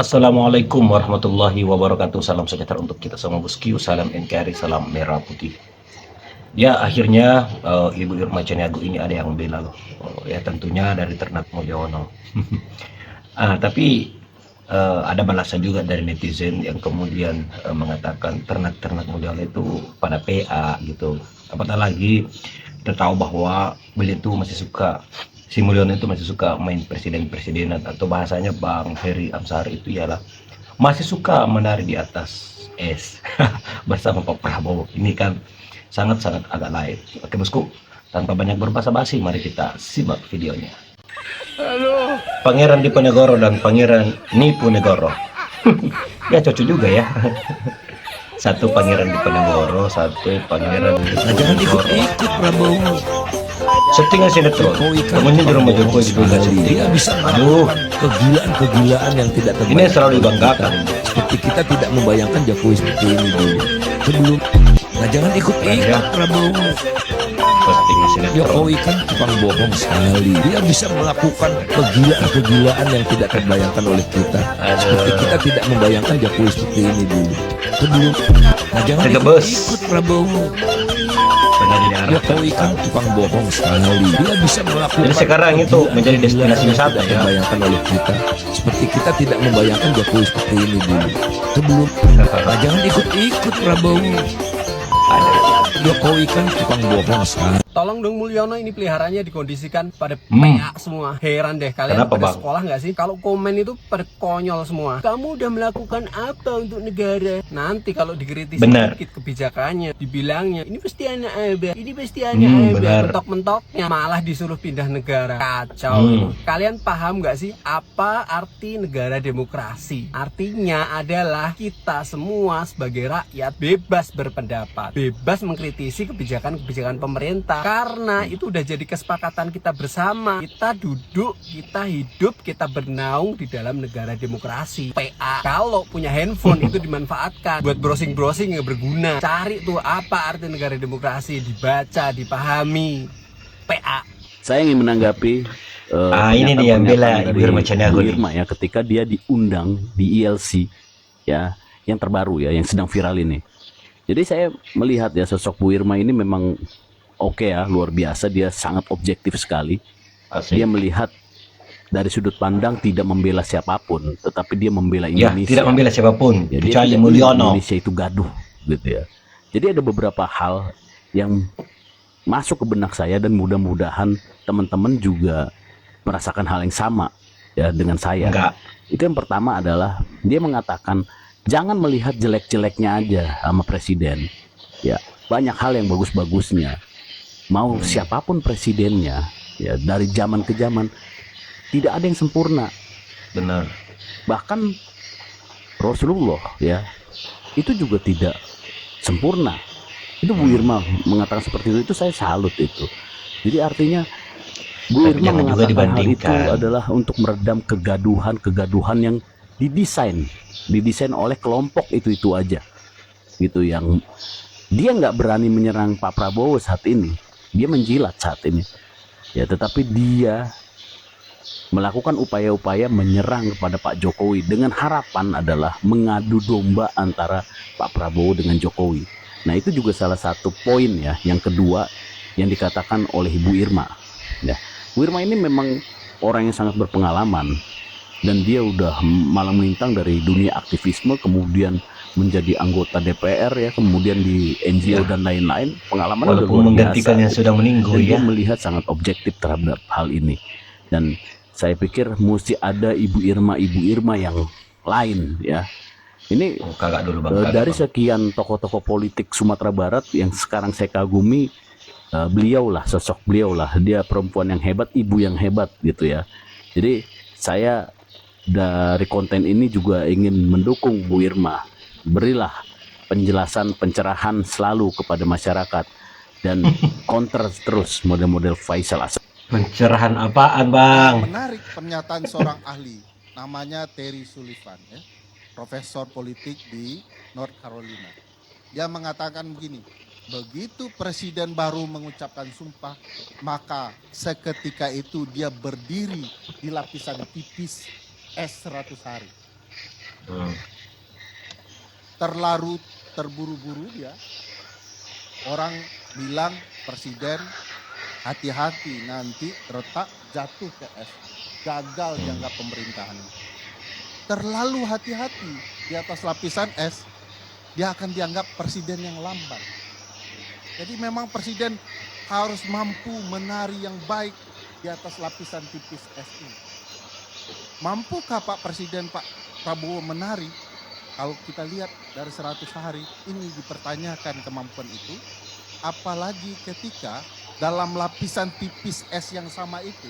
Assalamualaikum warahmatullahi wabarakatuh. Salam sejahtera untuk kita semua bosku. Salam NKRI, salam merah putih. Ya akhirnya Ibu Irma Caniago ini ada yang bela loh. Ya tentunya dari ternak Mulyono. Tapi ada balasan juga dari netizen yang kemudian mengatakan ternak-ternak Mulyono itu pada PA gitu. Apatah lagi kita tahu bahwa beliau itu masih suka, si Mulyono itu masih suka main presiden-presidenan, atau bahasanya Bang Heri Amsari itu ialah masih suka menari di atas es bersama Pak Prabowo. Ini kan sangat-sangat agak lain. Oke bosku, tanpa banyak berbasa-basi, mari kita simak videonya. Halo. Pangeran Diponegoro dan Pangeran Niponegoro. Ya cocok juga ya. Satu pangeran Diponegoro, satu pangeran Niponegoro. Ikut Prabowo. Settingnya sinetron. Temennya di rumah Jokowi juga setting. Dia bisa melakukan kegilaan-kegilaan yang tidak terbayangkan. Ini selalu dibanggakan. Seperti kita tidak membayangkan Jokowi seperti ini dulu. Sebelum, nah jangan ikut-ikut Prabowo. Settingnya sinetron. Jokowi kan tukang bohong sekali. Dia bisa melakukan kegilaan-kegilaan yang tidak terbayangkan oleh kita. Seperti kita tidak membayangkan Jokowi seperti ini dulu. Sebelum, nah jangan ikut Prabowo. Jokowi kan tukang bohong sekali. Dia bisa melakukan. Jadi sekarang itu menjadi destinasi wisata ya. Membayangkan oleh kita. Seperti kita tidak membayangkan Jokowi seperti ini dulu. Sebelum, nah jangan ikut-ikut Prabowo. Jokowi kan tukang bohong sekali. Tolong dong Mulyono, ini peliharanya dikondisikan pada PA semua. Heran deh kalian. Kenapa, pada Bang? sekolah nggak sih? Kalau komen itu pada konyol semua. Kamu udah melakukan apa untuk negara? Nanti kalau dikritisi Benar. sedikit kebijakannya, dibilangnya ini pasti anak abah, ini pasti anak abah. Benar. Mentok-mentoknya malah disuruh pindah negara. Kacau. Kalian paham nggak sih apa arti negara demokrasi? Artinya adalah kita semua sebagai rakyat bebas berpendapat, bebas mengkritisi kebijakan-kebijakan pemerintah. Karena itu udah jadi kesepakatan kita bersama. Kita duduk, kita hidup, kita bernaung di dalam negara demokrasi. PA. Kalau punya handphone itu dimanfaatkan buat browsing-browsing yang berguna. Cari tuh apa arti negara demokrasi, dibaca, dipahami. PA. Saya ingin menanggapi ini dia yang bela Ibu Irma Caniago Bu Irma ya, ketika dia diundang di ILC ya, yang terbaru ya, yang sedang viral ini. Jadi saya melihat ya sosok Bu Irma ini memang oke ya, luar biasa. Dia sangat objektif sekali. Asik. Dia melihat dari sudut pandang tidak membela siapapun, tetapi dia membela Indonesia. Ya, tidak membela siapapun, Ya, kecuali dia Mulyono. Indonesia itu gaduh gitu ya. Jadi ada beberapa hal yang masuk ke benak saya, dan mudah-mudahan teman-teman juga merasakan hal yang sama ya dengan saya. Enggak. Itu yang pertama adalah dia mengatakan jangan melihat jelek-jeleknya aja sama presiden. Ya, banyak hal yang bagus-bagusnya. Mau siapapun presidennya, ya dari zaman ke zaman tidak ada yang sempurna. Benar. Bahkan Rasulullah ya itu juga tidak sempurna. Itu Bu Irma mengatakan seperti itu saya salut itu. Jadi artinya Bu Tapi Irma jangan juga mengatakan hal itu dibandingkan. adalah untuk meredam kegaduhan yang didesain oleh kelompok itu aja, gitu, yang dia nggak berani menyerang Pak Prabowo saat ini. Dia menjilat saat ini ya, tetapi dia melakukan upaya-upaya menyerang kepada Pak Jokowi dengan harapan adalah mengadu domba antara Pak Prabowo dengan Jokowi. Nah itu juga salah satu poin ya, yang kedua yang dikatakan oleh Bu Irma ya. Bu Irma ini memang orang yang sangat berpengalaman, dan dia udah malang melintang dari dunia aktivisme, kemudian menjadi anggota DPR ya, kemudian di NGO dan lain-lain. Pengalaman udah Walaupun luar menggantikan biasa. yang sudah meninggal Dan dia ya. melihat sangat objektif terhadap hal ini. Dan saya pikir mesti ada Ibu Irma yang lain ya. Ini Kagak dulu Bang. dari sekian tokoh-tokoh politik Sumatera Barat yang sekarang saya kagumi, sosok beliau lah, dia perempuan yang hebat, ibu yang hebat gitu ya. Jadi saya dari konten ini juga ingin mendukung Bu Irma. Berilah penjelasan, pencerahan selalu kepada masyarakat, dan counter terus model-model Faisal Asad. Pencerahan apaan Bang? Menarik pernyataan seorang ahli, namanya Terry Sullivan ya, profesor politik di North Carolina. Dia mengatakan begini, begitu presiden baru mengucapkan sumpah, maka seketika itu dia berdiri di lapisan tipis es 100 hari. Hmm. Terlalu terburu-buru dia. Orang bilang presiden hati-hati nanti retak jatuh ke es. Gagal dianggap pemerintahan. Terlalu hati-hati di atas lapisan es, dia akan dianggap presiden yang lambat. Jadi memang presiden harus mampu menari yang baik di atas lapisan tipis es ini. Mampukah Pak Presiden Pak Prabowo menari? Kalau kita lihat dari 100 hari ini dipertanyakan kemampuan itu, apalagi ketika dalam lapisan tipis es yang sama itu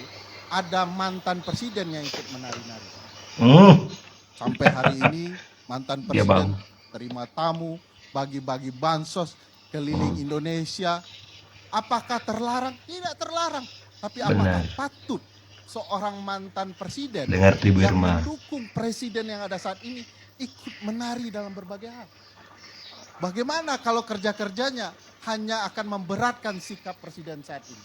ada mantan presiden yang ikut menari-nari. Sampai hari ini mantan Dia presiden bang. terima tamu, bagi-bagi bansos keliling Indonesia. Apakah terlarang? Tidak terlarang. Tapi apakah Benar. patut seorang mantan presiden Dengar tuh Ibu yang Irma. mendukung presiden yang ada saat ini ikut menari dalam berbagai hal? Bagaimana kalau kerja-kerjanya hanya akan memberatkan sikap presiden saat ini?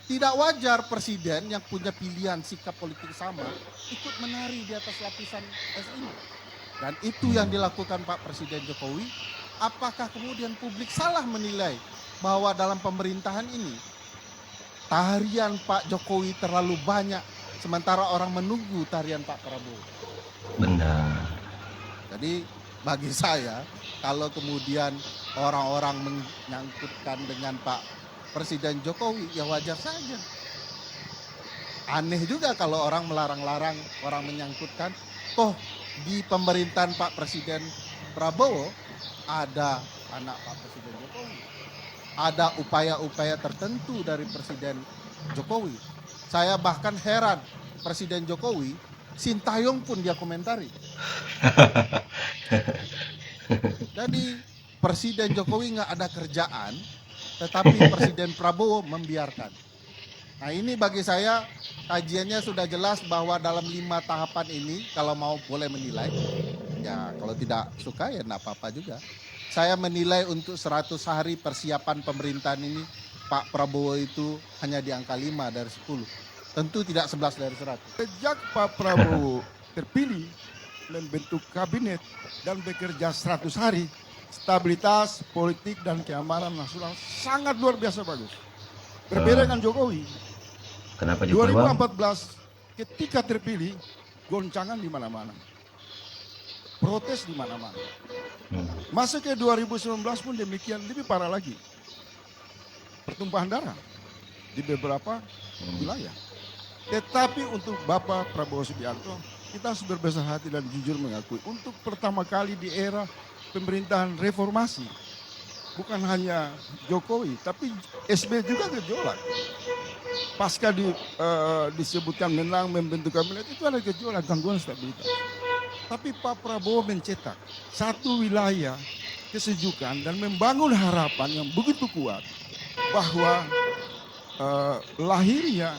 Tidak wajar presiden yang punya pilihan sikap politik sama ikut menari di atas lapisan es ini. Dan itu yang dilakukan Pak Presiden Jokowi. Apakah kemudian publik salah menilai bahwa dalam pemerintahan ini tarian Pak Jokowi terlalu banyak sementara orang menunggu tarian Pak Prabowo? Benar. Jadi bagi saya kalau kemudian orang-orang menyangkutkan dengan Pak Presiden Jokowi, ya wajar saja. Aneh juga kalau orang melarang-larang orang menyangkutkan. Toh di pemerintahan Pak Presiden Prabowo ada anak Pak Presiden Jokowi. Ada upaya-upaya tertentu dari Presiden Jokowi. Saya bahkan heran Presiden Jokowi, Sintayong pun dia komentari. Jadi Presiden Jokowi nggak ada kerjaan, tetapi Presiden Prabowo membiarkan. Nah ini bagi saya kajiannya sudah jelas bahwa dalam 5 tahapan ini kalau mau boleh menilai, ya kalau tidak suka ya enggak apa-apa juga. Saya menilai untuk 100 hari persiapan pemerintahan ini Pak Prabowo itu hanya di angka 5 dari 10. Tentu tidak 11 dari 100. Sejak Pak Prabowo terpilih membentuk kabinet dan bekerja 100 hari, stabilitas politik dan keamanan nasional sangat luar biasa bagus. Berbeda dengan Jokowi. Kenapa Jokowi bang? 2014 ketika terpilih, goncangan di mana-mana. Protes di mana-mana. Masuk ke 2019 pun demikian, lebih parah lagi. Pertumpahan darah di beberapa wilayah. Tetapi untuk Bapak Prabowo Subianto, kita harus berbesar hati dan jujur mengakui. Untuk pertama kali di era pemerintahan reformasi, bukan hanya Jokowi, tapi SB juga gejolak. Pasca disebutkan menang membentuk kabinet, itu ada gejolak, gangguan stabilitas. Tapi Pak Prabowo mencetak satu wilayah kesejukan dan membangun harapan yang begitu kuat bahwa lahirnya,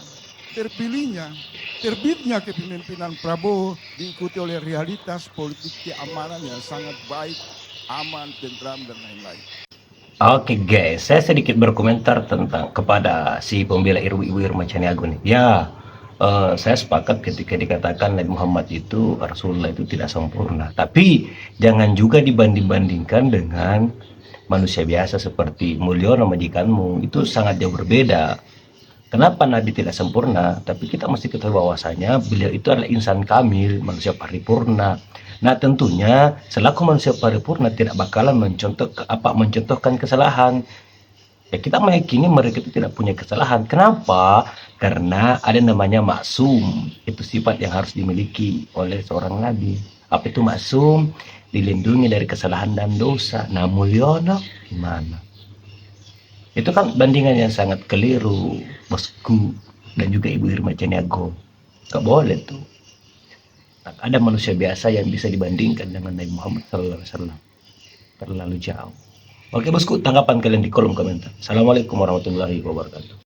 terpilihnya, terbitnya kepemimpinan Prabowo diikuti oleh realitas politik keamanan yang sangat baik, aman, tentram, dan lain-lain. Oke guys, saya sedikit berkomentar tentang kepada si pembela Ibu Irma Caniago nih. Ya, saya sepakat ketika dikatakan Nabi Muhammad itu, Rasulullah itu tidak sempurna. Tapi jangan juga dibanding-bandingkan dengan manusia biasa seperti Mulyono majikanmu. Itu sangat jauh berbeda. Kenapa Nabi tidak sempurna? Tapi kita mesti ketahui bahwasanya beliau itu adalah insan kamil, manusia paripurna. Nah tentunya selaku manusia paripurna tidak bakalan mencontohkan kesalahan. Ya kita meyakini mereka itu tidak punya kesalahan. Kenapa? Karena ada namanya maksum. Itu sifat yang harus dimiliki oleh seorang nabi. Apa itu maksum? Dilindungi dari kesalahan dan dosa. Nah Mulyono gimana? Itu kan bandingan yang sangat keliru, bosku, dan juga Ibu Irma Caniago. Gak boleh tuh. Ada manusia biasa yang bisa dibandingkan dengan Nabi Muhammad SAW. Terlalu jauh. Oke bosku, tanggapan kalian di kolom komentar. Assalamualaikum warahmatullahi wabarakatuh.